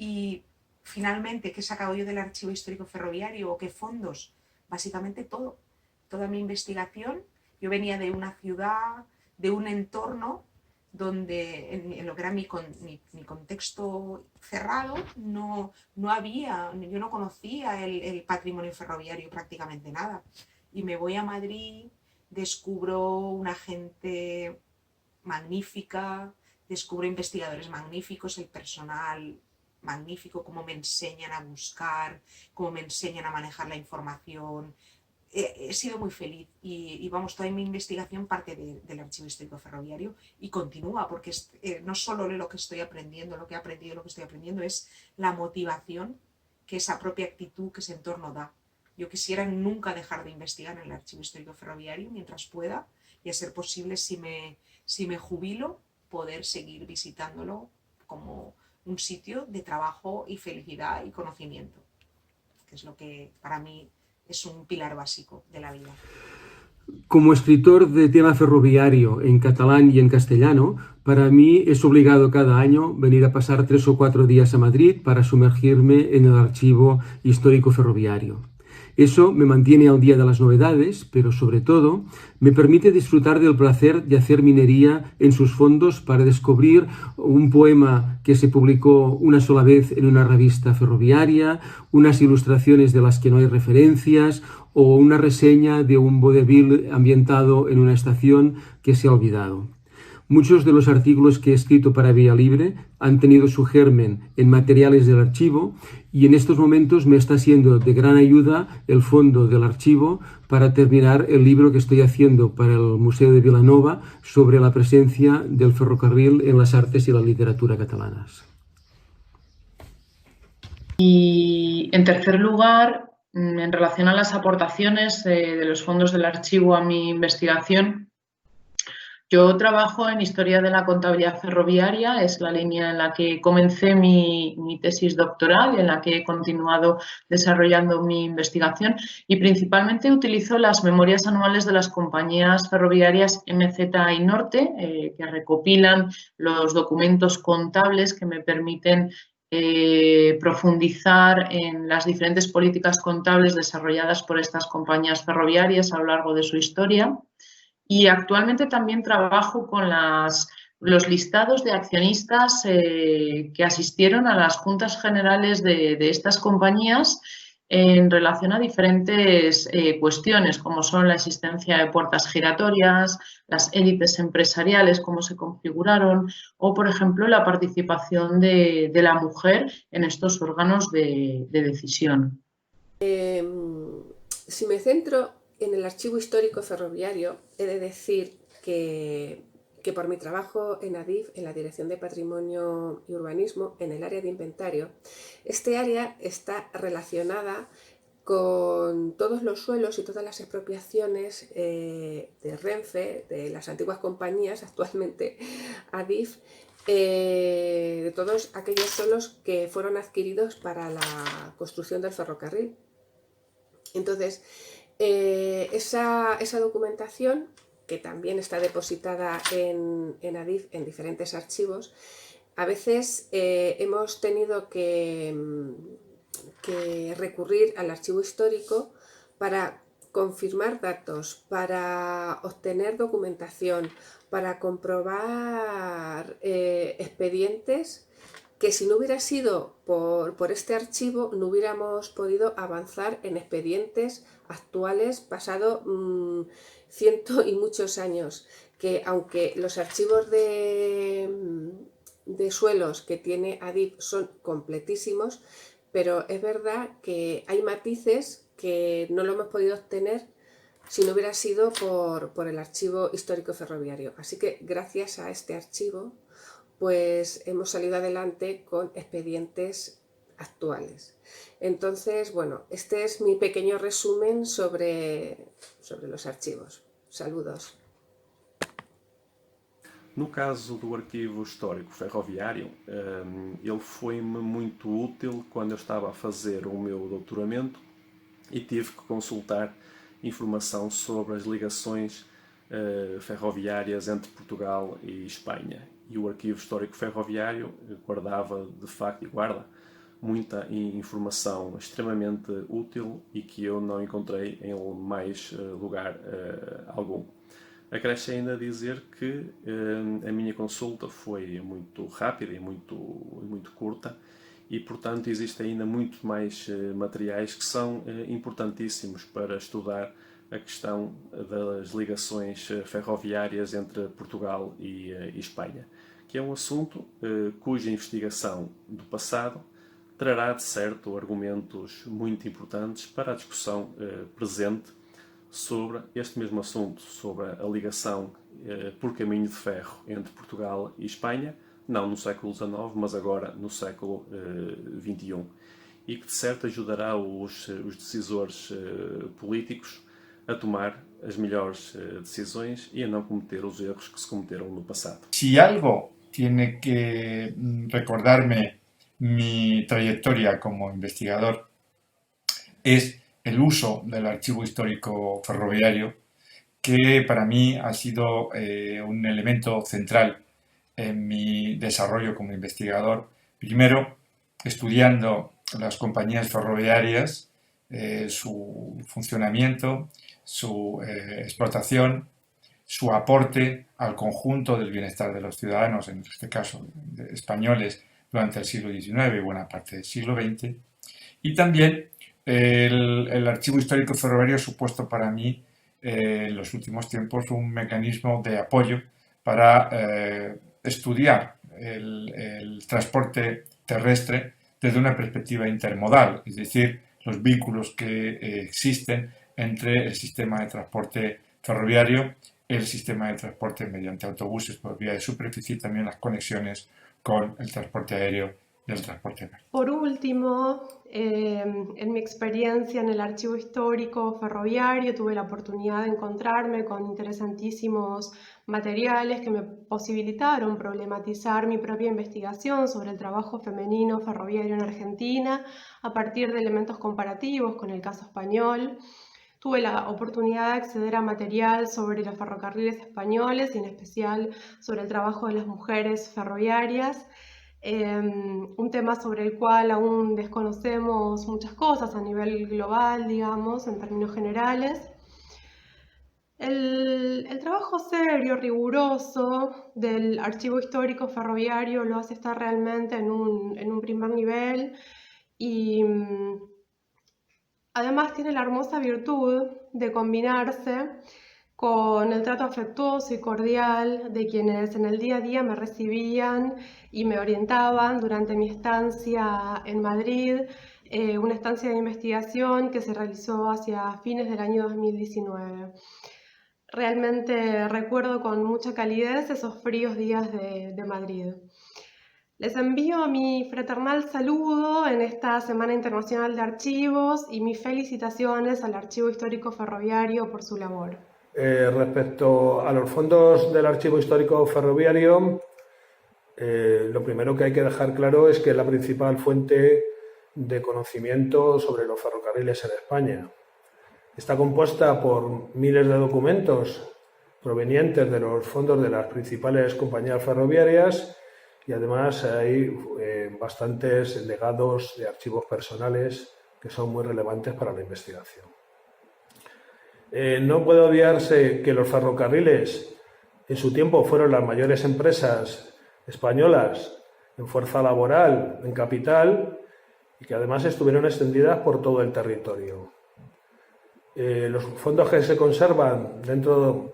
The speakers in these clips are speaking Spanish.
Y finalmente, ¿qué he sacado yo del archivo histórico ferroviario o qué fondos? Básicamente todo, toda mi investigación. Yo venía de una ciudad, de un entorno donde en lo que era mi contexto cerrado no había, yo no conocía el patrimonio ferroviario prácticamente nada. Y me voy a Madrid, descubro una gente magnífica, descubro investigadores magníficos, el personal magnífico, cómo me enseñan a buscar, cómo me enseñan a manejar la información. He sido muy feliz y vamos, toda mi investigación parte del archivo histórico ferroviario y continúa, porque no solo lo que estoy aprendiendo, lo que he aprendido, lo que estoy aprendiendo, es la motivación que esa propia actitud, que ese entorno da. Yo quisiera nunca dejar de investigar en el archivo histórico ferroviario mientras pueda y a ser posible, si me jubilo, poder seguir visitándolo como un sitio de trabajo y felicidad y conocimiento, que es lo que para mí es un pilar básico de la vida. Como escritor de tema ferroviario en catalán y en castellano, para mí es obligado cada año venir a pasar 3 o 4 días a Madrid para sumergirme en el archivo histórico ferroviario. Eso me mantiene al día de las novedades, pero sobre todo me permite disfrutar del placer de hacer minería en sus fondos para descubrir un poema que se publicó una sola vez en una revista ferroviaria, unas ilustraciones de las que no hay referencias o una reseña de un vodevil ambientado en una estación que se ha olvidado. Muchos de los artículos que he escrito para Vía Libre han tenido su germen en materiales del archivo y en estos momentos me está siendo de gran ayuda el fondo del archivo para terminar el libro que estoy haciendo para el Museo de Vilanova sobre la presencia del ferrocarril en las artes y la literatura catalanas. Y en tercer lugar, en relación a las aportaciones de los fondos del archivo a mi investigación, yo trabajo en Historia de la Contabilidad Ferroviaria, es la línea en la que comencé mi tesis doctoral y en la que he continuado desarrollando mi investigación, y principalmente utilizo las memorias anuales de las compañías ferroviarias MZ y Norte, que recopilan los documentos contables que me permiten profundizar en las diferentes políticas contables desarrolladas por estas compañías ferroviarias a lo largo de su historia. Y actualmente también trabajo con los listados de accionistas que asistieron a las juntas generales de estas compañías en relación a diferentes cuestiones, como son la existencia de puertas giratorias, las élites empresariales, cómo se configuraron, o, por ejemplo, la participación de la mujer en estos órganos de decisión. Si me centro en el archivo histórico ferroviario, he de decir que por mi trabajo en ADIF, en la Dirección de Patrimonio y Urbanismo, en el área de inventario, este área está relacionada con todos los suelos y todas las expropiaciones de Renfe, de las antiguas compañías, actualmente ADIF, de todos aquellos suelos que fueron adquiridos para la construcción del ferrocarril. Entonces, esa documentación, que también está depositada en ADIF en diferentes archivos, a veces hemos tenido que recurrir al archivo histórico para confirmar datos, para obtener documentación, para comprobar expedientes que si no hubiera sido por este archivo no hubiéramos podido avanzar en expedientes actuales pasado cientos y muchos años, que aunque los archivos de suelos que tiene ADIF son completísimos, pero es verdad que hay matices que no lo hemos podido obtener si no hubiera sido por el archivo histórico ferroviario. Así que gracias a este archivo pues hemos salido adelante con expedientes actuales. Entonces, bueno, este es mi pequeño resumen sobre los archivos. Saludos. No caso do arquivo histórico ferroviário, ele foi-me muito útil quando eu estava a fazer o meu doutoramento e tive que consultar informação sobre as ligações ferroviárias entre Portugal e Espanha. E o arquivo histórico ferroviário guardava, de facto, e guarda muita informação extremamente útil e que eu não encontrei em mais lugar algum. Acresce ainda dizer que a minha consulta foi muito rápida e muito curta e, portanto, existem ainda muito mais materiais que são importantíssimos para estudar a questão das ligações ferroviárias entre Portugal e Espanha, que é um assunto cuja investigação do passado trará, de certo, argumentos muito importantes para a discussão presente sobre este mesmo assunto, sobre a ligação por caminho de ferro entre Portugal e Espanha, não no século XIX, mas agora no século XXI, e que, de certo, ajudará os decisores políticos a tomar as melhores decisões e a não cometer os erros que se cometeram no passado. Si algo tiene que recordarme mi trayectoria como investigador es el uso del archivo histórico ferroviario, que para mí ha sido un elemento central en mi desarrollo como investigador. Primero, estudiando las compañías ferroviarias, su funcionamiento, su explotación, su aporte al conjunto del bienestar de los ciudadanos, en este caso españoles, durante el siglo XIX y buena parte del siglo XX. Y también el archivo histórico ferroviario ha supuesto para mí en los últimos tiempos un mecanismo de apoyo para estudiar el transporte terrestre desde una perspectiva intermodal, es decir, los vínculos que existen entre el sistema de transporte ferroviario, el sistema de transporte mediante autobuses por vía de superficie y también las conexiones con el transporte aéreo y el transporte aéreo. Por último, en mi experiencia en el archivo histórico ferroviario tuve la oportunidad de encontrarme con interesantísimos materiales que me posibilitaron problematizar mi propia investigación sobre el trabajo femenino ferroviario en Argentina a partir de elementos comparativos con el caso español. Tuve la oportunidad de acceder a material sobre los ferrocarriles españoles y en especial sobre el trabajo de las mujeres ferroviarias, un tema sobre el cual aún desconocemos muchas cosas a nivel global, digamos, en términos generales. El trabajo serio, riguroso del archivo histórico ferroviario lo hace estar realmente en un primer nivel y además tiene la hermosa virtud de combinarse con el trato afectuoso y cordial de quienes en el día a día me recibían y me orientaban durante mi estancia en Madrid, una estancia de investigación que se realizó hacia fines del año 2019. Realmente recuerdo con mucha calidez esos fríos días de Madrid. Les envío mi fraternal saludo en esta Semana Internacional de Archivos y mis felicitaciones al Archivo Histórico Ferroviario por su labor. Respecto a los fondos del Archivo Histórico Ferroviario, lo primero que hay que dejar claro es que es la principal fuente de conocimiento sobre los ferrocarriles en España. Está compuesta por miles de documentos provenientes de los fondos de las principales compañías ferroviarias y además hay bastantes legados de archivos personales que son muy relevantes para la investigación. No puede obviarse que los ferrocarriles en su tiempo fueron las mayores empresas españolas en fuerza laboral, en capital, y que además estuvieron extendidas por todo el territorio. Los fondos que se conservan dentro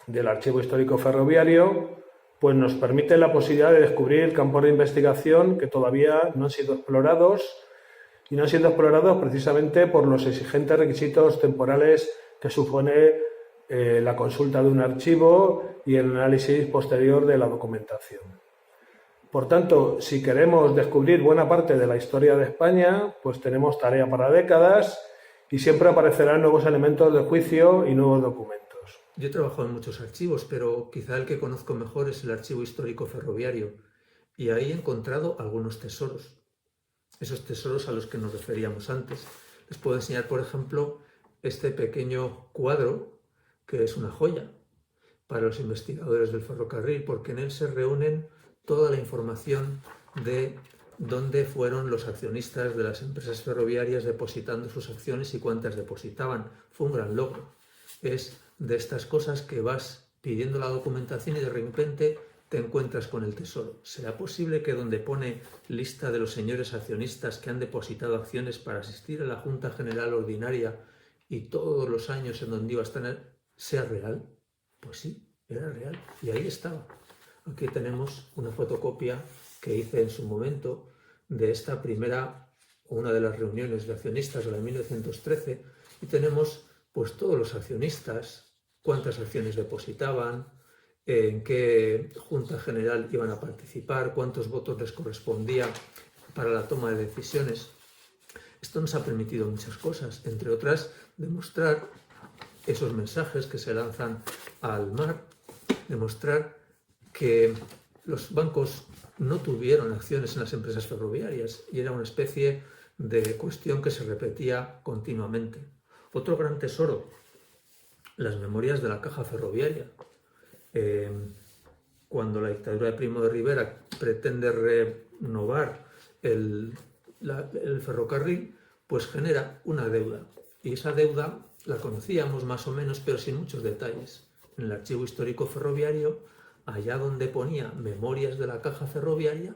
del Archivo Histórico Ferroviario pues nos permiten la posibilidad de descubrir campos de investigación que todavía no han sido explorados y no han sido explorados precisamente por los exigentes requisitos temporales que supone la consulta de un archivo y el análisis posterior de la documentación. Por tanto, si queremos descubrir buena parte de la historia de España, pues tenemos tarea para décadas y siempre aparecerán nuevos elementos de juicio y nuevos documentos. Yo he trabajado en muchos archivos, pero quizá el que conozco mejor es el Archivo Histórico Ferroviario y ahí he encontrado algunos tesoros. Esos tesoros a los que nos referíamos antes. Les puedo enseñar, por ejemplo, este pequeño cuadro que es una joya para los investigadores del ferrocarril porque en él se reúnen toda la información de dónde fueron los accionistas de las empresas ferroviarias depositando sus acciones y cuántas depositaban. Fue un gran logro. Es de estas cosas que vas pidiendo la documentación y de repente te encuentras con el tesoro. ¿Será posible que donde pone lista de los señores accionistas que han depositado acciones para asistir a la Junta General Ordinaria y todos los años en donde iba a estar sea real? Pues sí, era real y ahí estaba. Aquí tenemos una fotocopia que hice en su momento de esta primera, una de las reuniones de accionistas de la 1913 y tenemos pues todos los accionistas, cuántas acciones depositaban, en qué Junta General iban a participar, cuántos votos les correspondía para la toma de decisiones. Esto nos ha permitido muchas cosas, entre otras demostrar esos mensajes que se lanzan al mar, demostrar que los bancos no tuvieron acciones en las empresas ferroviarias y era una especie de cuestión que se repetía continuamente. Otro gran tesoro, las memorias de la caja ferroviaria. Cuando la dictadura de Primo de Rivera pretende renovar el ferrocarril, pues genera una deuda. Y esa deuda la conocíamos más o menos, pero sin muchos detalles. En el archivo histórico ferroviario, allá donde ponía memorias de la caja ferroviaria,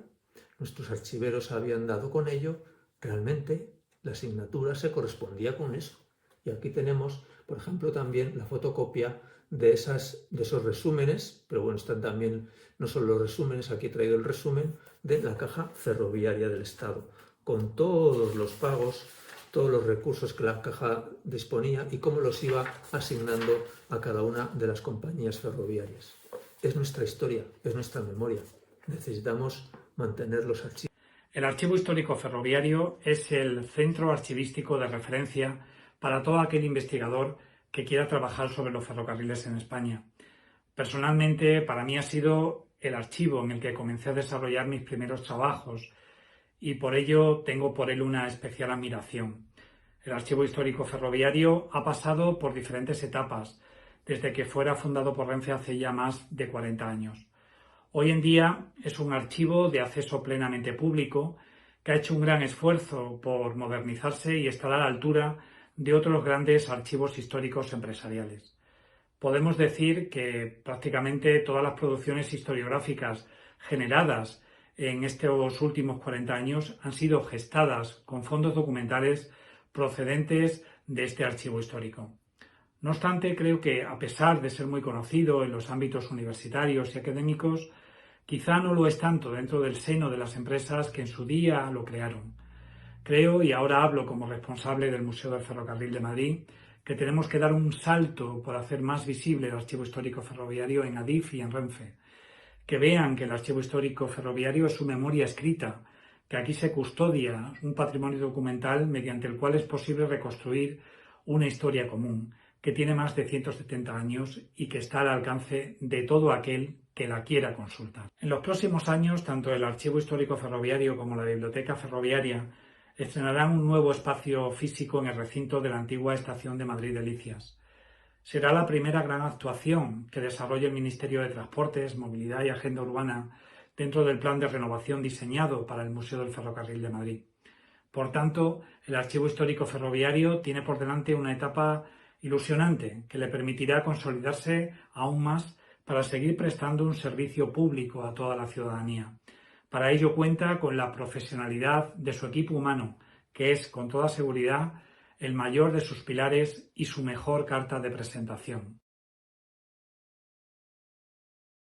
nuestros archiveros habían dado con ello, realmente la asignatura se correspondía con eso. Y aquí tenemos, por ejemplo, también la fotocopia de esos resúmenes, pero bueno, están también no solo los resúmenes, aquí he traído el resumen de la caja ferroviaria del Estado, con todos los pagos, todos los recursos que la caja disponía y cómo los iba asignando a cada una de las compañías ferroviarias. Es nuestra historia, es nuestra memoria. Necesitamos mantener los archivos. El Archivo Histórico Ferroviario es el centro archivístico de referencia para todo aquel investigador que quiera trabajar sobre los ferrocarriles en España. Personalmente, para mí ha sido el archivo en el que comencé a desarrollar mis primeros trabajos y por ello tengo por él una especial admiración. El Archivo Histórico Ferroviario ha pasado por diferentes etapas desde que fuera fundado por Renfe hace ya más de 40 años. Hoy en día es un archivo de acceso plenamente público que ha hecho un gran esfuerzo por modernizarse y estar a la altura de otros grandes archivos históricos empresariales. Podemos decir que prácticamente todas las producciones historiográficas generadas en estos últimos 40 años han sido gestadas con fondos documentales procedentes de este archivo histórico. No obstante, creo que a pesar de ser muy conocido en los ámbitos universitarios y académicos, quizá no lo es tanto dentro del seno de las empresas que en su día lo crearon. Creo, y ahora hablo como responsable del Museo del Ferrocarril de Madrid, que tenemos que dar un salto por hacer más visible el Archivo Histórico Ferroviario en Adif y en Renfe. Que vean que el Archivo Histórico Ferroviario es su memoria escrita, que aquí se custodia un patrimonio documental mediante el cual es posible reconstruir una historia común, que tiene más de 170 años y que está al alcance de todo aquel que la quiera consultar. En los próximos años, tanto el Archivo Histórico Ferroviario como la Biblioteca Ferroviaria estrenarán un nuevo espacio físico en el recinto de la antigua estación de Madrid Delicias. Será la primera gran actuación que desarrolle el Ministerio de Transportes, Movilidad y Agenda Urbana dentro del plan de renovación diseñado para el Museo del Ferrocarril de Madrid. Por tanto, el Archivo Histórico Ferroviario tiene por delante una etapa ilusionante que le permitirá consolidarse aún más para seguir prestando un servicio público a toda la ciudadanía. Para ello cuenta con la profesionalidad de su equipo humano, que es, con toda seguridad, el mayor de sus pilares y su mejor carta de presentación.